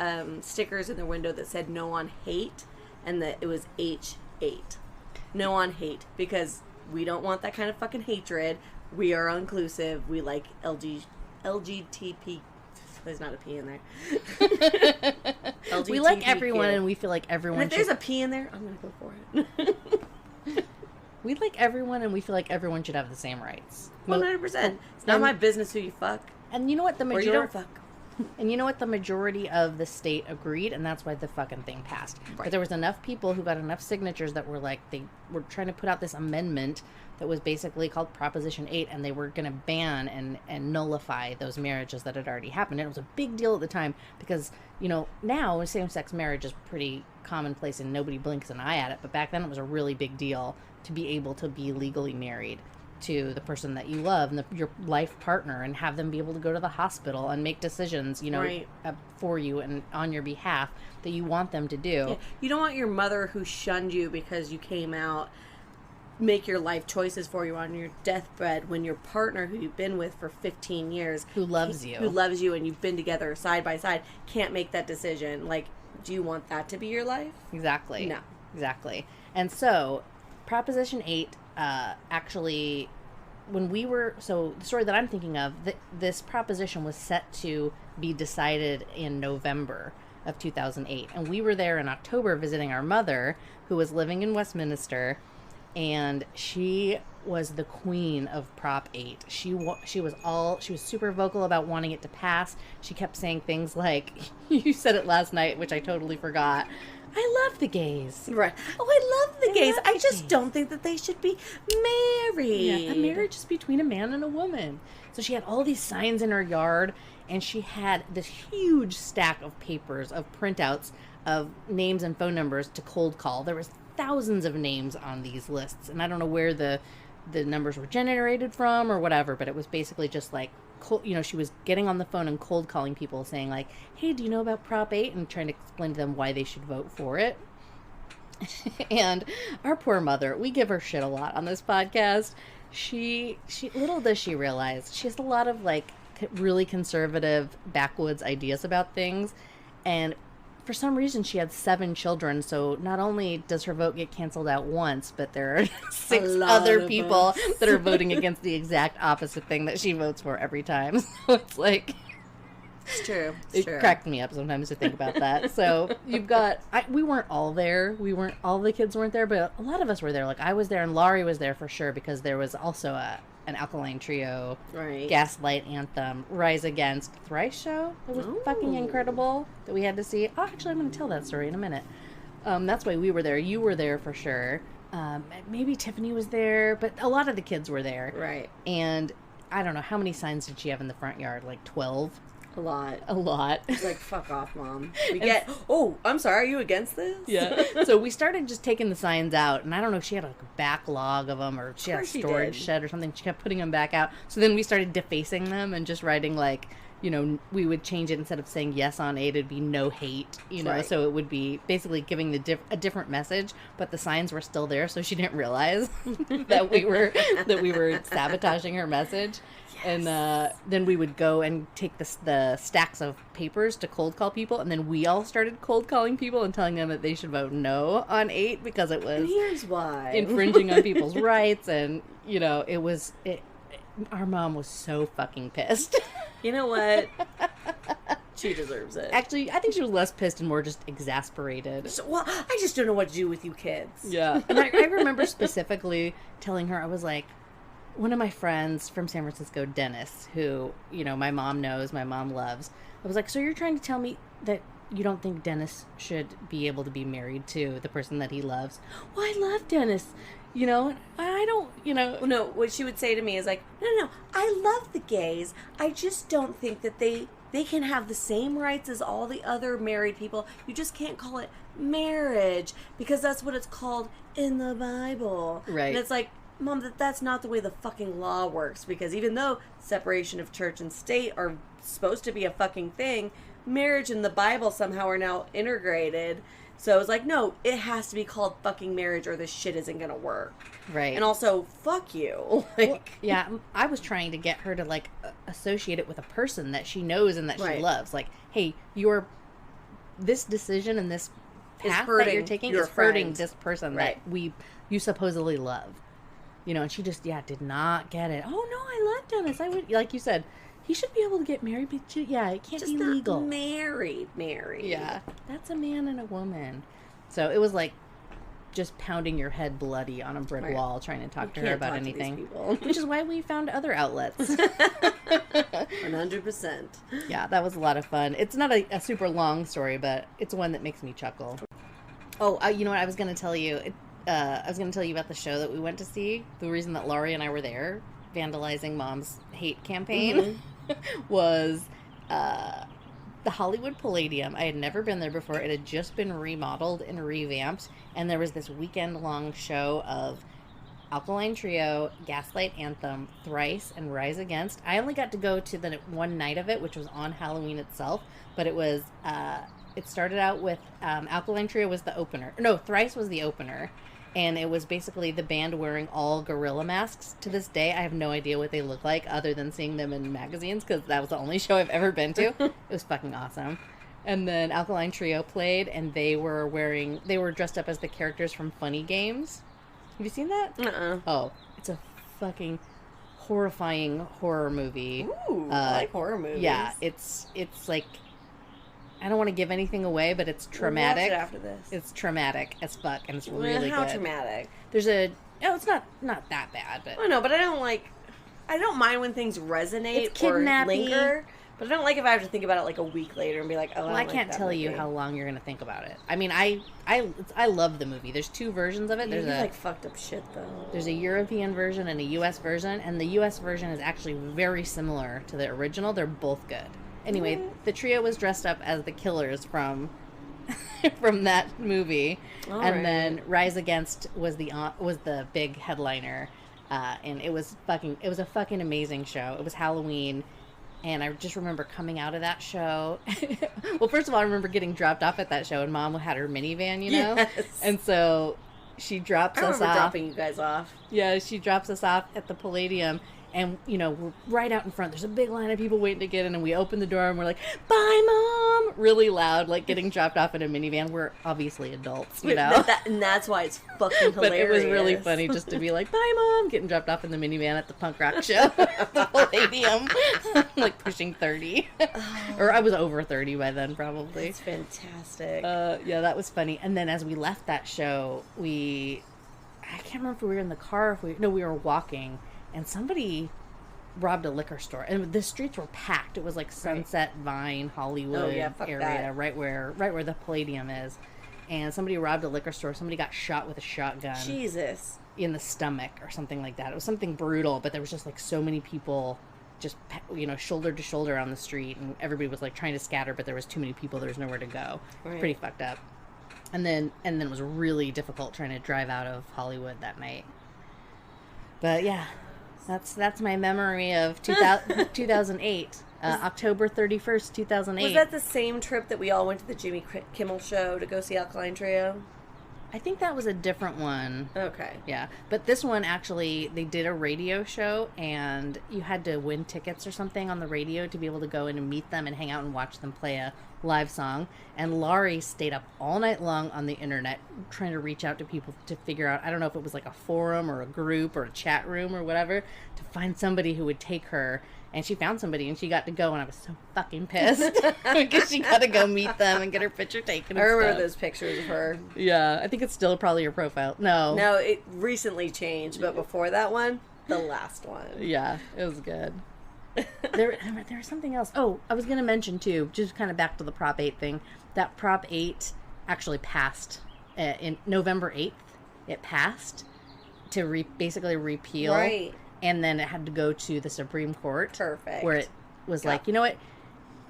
stickers in their window that said "No on Hate," and that it was H8. No on hate, because we don't want that kind of fucking hatred. We are inclusive. We like LGTP. There's not a P in there. We like everyone, and we feel like everyone. And if there's a P in there, I'm gonna go for it. We like everyone, and we feel like everyone should have the same rights. 100%. It's not my business who you fuck. And you know what? Or you don't fuck. And you know what? The majority of the state agreed, and that's why the fucking thing passed. Right. But there was enough people who got enough signatures that were like, they were trying to put out this amendment that was basically called Proposition 8, and they were going to ban and nullify those marriages that had already happened. And it was a big deal at the time because, now same-sex marriage is pretty commonplace and nobody blinks an eye at it. But back then it was a really big deal to be able to be legally married to the person that you love and your life partner, and have them be able to go to the hospital and make decisions, Right. For you and on your behalf that you want them to do. Yeah. You don't want your mother who shunned you because you came out make your life choices for you on your deathbed when your partner who you've been with for 15 years Who loves you and you've been together side by side can't make that decision. Like, do you want that to be your life? Exactly. No. Exactly. And so Proposition 8 actually, so the story that I'm thinking of, this proposition was set to be decided in November of 2008. And we were there in October visiting our mother, who was living in Westminster, and she was the queen of Prop 8. She was super vocal about wanting it to pass. She kept saying things like, you said it last night, which I totally forgot, I love the gays. Right. Oh, I love the gays. I just gays. don't think that they should be married. Yeah, a marriage is between a man and a woman. So she had all these signs in her yard, and she had this huge stack of papers, of printouts of names and phone numbers to cold call. There was thousands of names on these lists, and I don't know where the numbers were generated from or whatever, but it was basically just like, she was getting on the phone and cold calling people saying like, hey, do you know about Prop 8? And trying to explain to them why they should vote for it. And our poor mother, we give her shit a lot on this podcast. She little does she realize she has a lot of like really conservative backwoods ideas about things, and for some reason she had 7 children, so not only does her vote get canceled out once, but there are 6 other people that are voting against the exact opposite thing that she votes for every time. So it's like, It's true. it cracked me up sometimes to think about that. So you've got, we weren't all there. All the kids weren't there, but a lot of us were there. Like I was there, and Laurie was there for sure, because there was also an Alkaline Trio, Right. Gaslight Anthem, Rise Against, Thrice show. It was fucking incredible that we had to see. Oh, actually, I'm going to tell that story in a minute. That's why we were there. You were there for sure. Maybe Tiffany was there, but a lot of the kids were there. Right. And I don't know, how many signs did she have in the front yard? Like 12? A lot. A lot. It's like, fuck off, Mom. I'm sorry, are you against this? Yeah. So we started just taking the signs out, and I don't know if she had like a backlog of them, or she had a storage shed or something. She kept putting them back out. So then we started defacing them and just writing like, we would change it, instead of saying yes on 8, it'd be no hate, Right. So it would be basically giving a different message, but the signs were still there, so she didn't realize that we were sabotaging her message. Yes. And then we would go and take the stacks of papers to cold call people, and then we all started cold calling people and telling them that they should vote no on 8 because it was, and here's why, infringing on people's rights, and our mom was so fucking pissed. You know what? She deserves it. Actually, I think she was less pissed and more just exasperated. Well, I just don't know what to do with you kids. Yeah. And I remember specifically telling her, I was like, one of my friends from San Francisco, Dennis, who, my mom knows, my mom loves, I was like, so you're trying to tell me that you don't think Dennis should be able to be married to the person that he loves? Well, I love Dennis. I don't, No, what she would say to me is like, no, I love the gays. I just don't think that they can have the same rights as all the other married people. You just can't call it marriage because that's what it's called in the Bible. Right. And it's like, Mom, that's not the way the fucking law works, because even though separation of church and state are supposed to be a fucking thing, marriage and the Bible somehow are now integrated. So it's like, no, it has to be called fucking marriage or this shit isn't gonna work. Right. And also, fuck you. Yeah, I was trying to get her to, like, associate it with a person that she knows and that she loves. Like, hey, this decision and this path that you're taking is hurting this person that you supposedly love. And she just, did not get it. Oh, no, I love Dennis. I would, like you said, he should be able to get married, but it can't just be legal. Not married. Yeah, that's a man and a woman. So it was like just pounding your head bloody on a brick wall trying to talk to her about anything. Which is why we found other outlets. 100%. Yeah, that was a lot of fun. It's not a super long story, but it's one that makes me chuckle. Oh, you know what I was going to tell you? I was going to tell you about the show that we went to see. The reason that Laurie and I were there, vandalizing Mom's hate campaign, was the Hollywood Palladium. I had never been there before. It had just been remodeled and revamped, and there was this weekend-long show of Alkaline Trio, Gaslight Anthem, Thrice, and Rise Against. I only got to go to the one night of it, which was on Halloween itself, but it was, it started out with, Alkaline Trio was the opener. No, Thrice was the opener, and it was basically the band wearing all gorilla masks. To this day, I have no idea what they look like other than seeing them in magazines, because that was the only show I've ever been to. It was fucking awesome. And then Alkaline Trio played, and they were dressed up as the characters from Funny Games. Have you seen that? Uh-uh. Oh, it's a fucking horrifying horror movie. Ooh, I like horror movies. Yeah, it's like, I don't want to give anything away, but it's traumatic. We'll watch it after this. It's traumatic as fuck, and it's really How good. traumatic? There's it's not that bad, but I know, but I don't mind when things resonate It's or kidnappy. linger. But I don't like if I have to think about it like a week later and be like, oh, well, I can't tell you how long you're going to think about it. I mean, I love the movie. There's two versions of it. There's like fucked up shit though. There's a European version and a U.S. version, and the U.S. version is actually very similar to the original. They're both good. Anyway, the trio was dressed up as the killers from from that movie, then Rise Against was the big headliner, and it was a fucking amazing show. It was Halloween. And I just remember coming out of that show. Well, first of all, I remember getting dropped off at that show, and Mom had her minivan, you know? Yes. And so she drops us off. Dropping you guys off. Yeah, she drops us off at the Palladium. And, you know, we're right out in front. There's a big line of people waiting to get in. And we open the door, and we're like, bye, Mom! Really loud, like getting dropped off in a minivan. We're obviously adults, you know? And that's why it's fucking hilarious. But it was really funny just to be like, bye, Mom! Getting dropped off in the minivan at the punk rock show. The Palladium. Like pushing 30. Or I was over 30 by then, probably. It's fantastic. Yeah, that was funny. And then as we left that show, I can't remember if we were in the car, we were walking. And somebody robbed a liquor store, and the streets were packed. It was like Sunset, Vine, Hollywood area, right where the Palladium is. And somebody robbed a liquor store. Somebody got shot with a shotgun. Jesus. In the stomach or something like that. It was something brutal, but there was just like so many people, just, you know, shoulder to shoulder on the street, and everybody was like trying to scatter, but there was too many people. There was nowhere to go. Right. Pretty fucked up. And then it was really difficult trying to drive out of Hollywood that night. But yeah. That's my memory of 2008, October 31st, 2008. Was that the same trip that we all went to the Jimmy Kimmel show to go see Alkaline Trio? I think that was a different one. Okay. Yeah. But this one, actually, they did a radio show, and you had to win tickets or something on the radio to be able to go in and meet them and hang out and watch them play a live song. And Laurie stayed up all night long on the internet trying to reach out to people to figure out, I don't know if it was like a forum or a group or a chat room or whatever, to find somebody who would take her. And she found somebody, and she got to go, and I was so fucking pissed because she got to go meet them and get her picture taken. I remember those pictures of her. Yeah, I think it's still probably your profile. No, it recently changed, but before that one, the last one. Yeah, it was good. There was something else. Oh, I was going to mention too, just kind of back to the Prop 8 thing. That Prop 8 actually passed in November 8th. It passed to basically repeal. Right. And then it had to go to the Supreme Court. Perfect. Where it was like, you know what?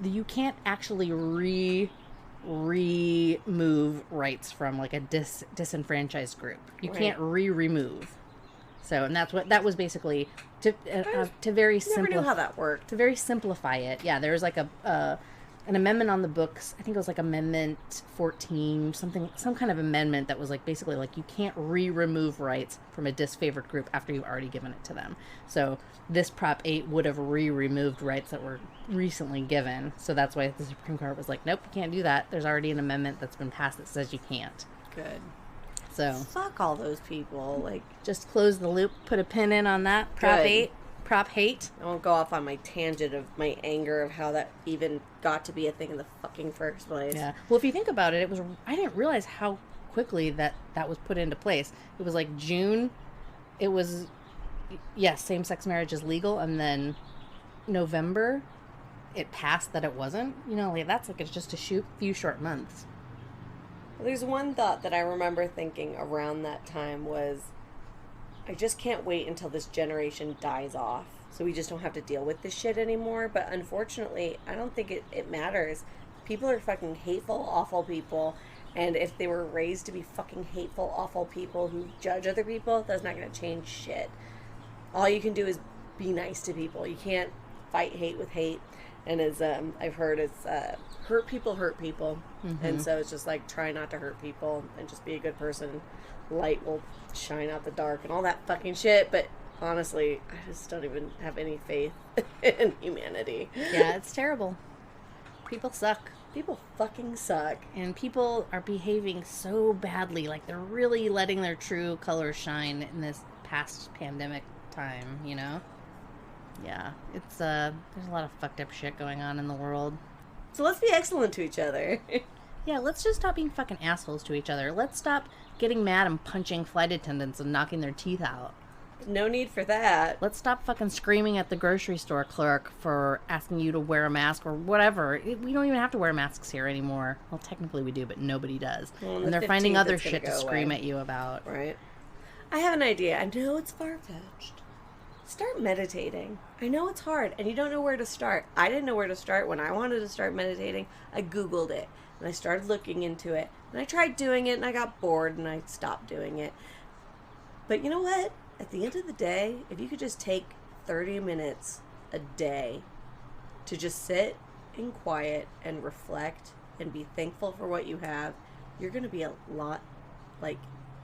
You can't actually remove rights from like a disenfranchised group. You can't remove. So, and that was basically to very never knew how that worked. To very simplify it. Yeah, there was like an amendment on the books. I think it was like Amendment 14, some kind of amendment that was like basically like you can't remove rights from a disfavored group after you've already given it to them. So this Prop 8 would have removed rights that were recently given. So that's why the Supreme Court was like, nope, you can't do that. There's already an amendment that's been passed that says you can't. Good. So fuck all those people. Like, just close the loop, put a pin in on that. Prop 8. Prop hate. I won't go off on my tangent of my anger of how that even got to be a thing in the fucking first place. Yeah. Well, if you think about it, I didn't realize how quickly that was put into place. It was like June. It was, yes, same-sex marriage is legal, and then November, it passed that it wasn't. You know, like that's like it's just a few short months. There's one thought that I remember thinking around that time was, I just can't wait until this generation dies off, so we just don't have to deal with this shit anymore. But unfortunately, I don't think it matters. People are fucking hateful, awful people. And if they were raised to be fucking hateful, awful people who judge other people, that's not going to change shit. All you can do is be nice to people. You can't fight hate with hate. And as I've heard, it's hurt people hurt people. Mm-hmm. And so it's just like, try not to hurt people and just be a good person. Light will shine out the dark and all that fucking shit. But honestly, I just don't even have any faith in humanity. Yeah, it's terrible. People suck. People fucking suck. And people are behaving so badly. Like, they're really letting their true colors shine in this past pandemic time, you know? Yeah, it's, there's a lot of fucked up shit going on in the world. So let's be excellent to each other. Yeah, let's just stop being fucking assholes to each other. Let's stop getting mad and punching flight attendants and knocking their teeth out. No need for that. Let's stop fucking screaming at the grocery store clerk for asking you to wear a mask or whatever. We don't even have to wear masks here anymore. Well, technically we do, but nobody does. Well, and they're finding other shit to scream at you about. Right. I have an idea. I know it's far-fetched. Start meditating. I know it's hard, and you don't know where to start. I didn't know where to start. When I wanted to start meditating, I Googled it, and I started looking into it. And I tried doing it, and I got bored, and I stopped doing it. But you know what? At the end of the day, if you could just take 30 minutes a day to just sit in quiet and reflect and be thankful for what you have, you're going to be a lot, like,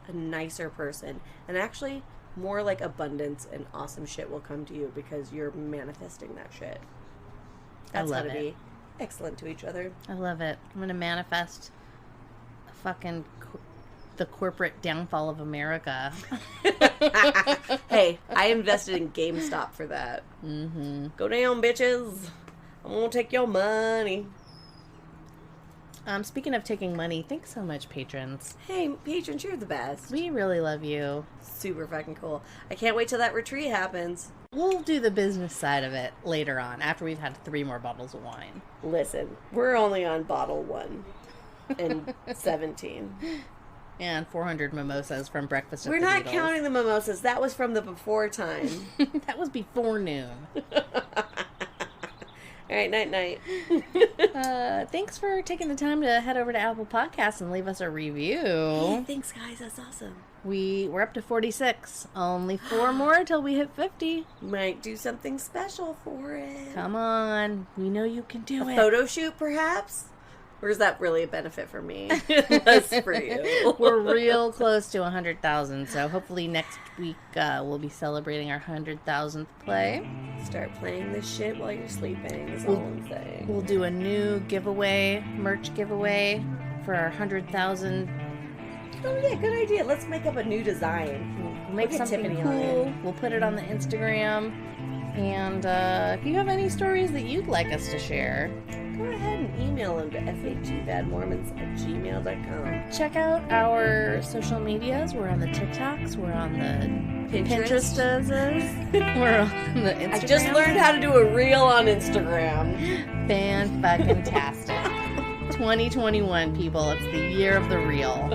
a nicer person. And actually, more like abundance and awesome shit will come to you because you're manifesting that shit. That's how to be excellent to each other. I love it. I'm going to manifest fucking the corporate downfall of America. Hey, I invested in GameStop for that. Mm-hmm. Go down, bitches. I'm going to take your money. Speaking of taking money, thanks so much, patrons. Hey, patrons, you're the best. We really love you. Super fucking cool. I can't wait till that retreat happens. We'll do the business side of it later on, after we've had 3 more bottles of wine. Listen, we're only on bottle 1 and 17. And 400 mimosas from breakfast at We're the not Beatles. counting the mimosas. That was from the before time. That was before noon. All right, night-night. Thanks for taking the time to head over to Apple Podcasts and leave us a review. Hey, thanks, guys. That's awesome. We're up to 46. Only 4 more till we hit 50. Might do something special for it. Come on. We know you can do it. A photo shoot, perhaps? Or is that really a benefit for me? Less for you. We're real close to 100,000, so hopefully next week we'll be celebrating our 100,000th play. Start playing this shit while you're sleeping is all I'm saying. We'll do a new giveaway, merch giveaway for our 100,000. Oh yeah, good idea. Let's make up a new design. We'll make something cool. We'll put it on the Instagram. And if you have any stories that you'd like us to share, go ahead and email them to fhgbadmormons@gmail.com. Check out our social medias. We're on the TikToks. We're on the Pinterestas. We're on the Instagram. I just learned how to do a reel on Instagram. Fan-fucking-tastic. 2021, people. It's the year of the reel.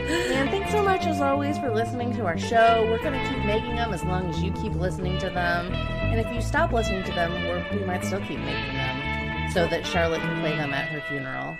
And thanks so much, as always, for listening to our show. We're going to keep making them as long as you keep listening to them. And if you stop listening to them, we might still keep making them so that Charlotte can play them at her funeral.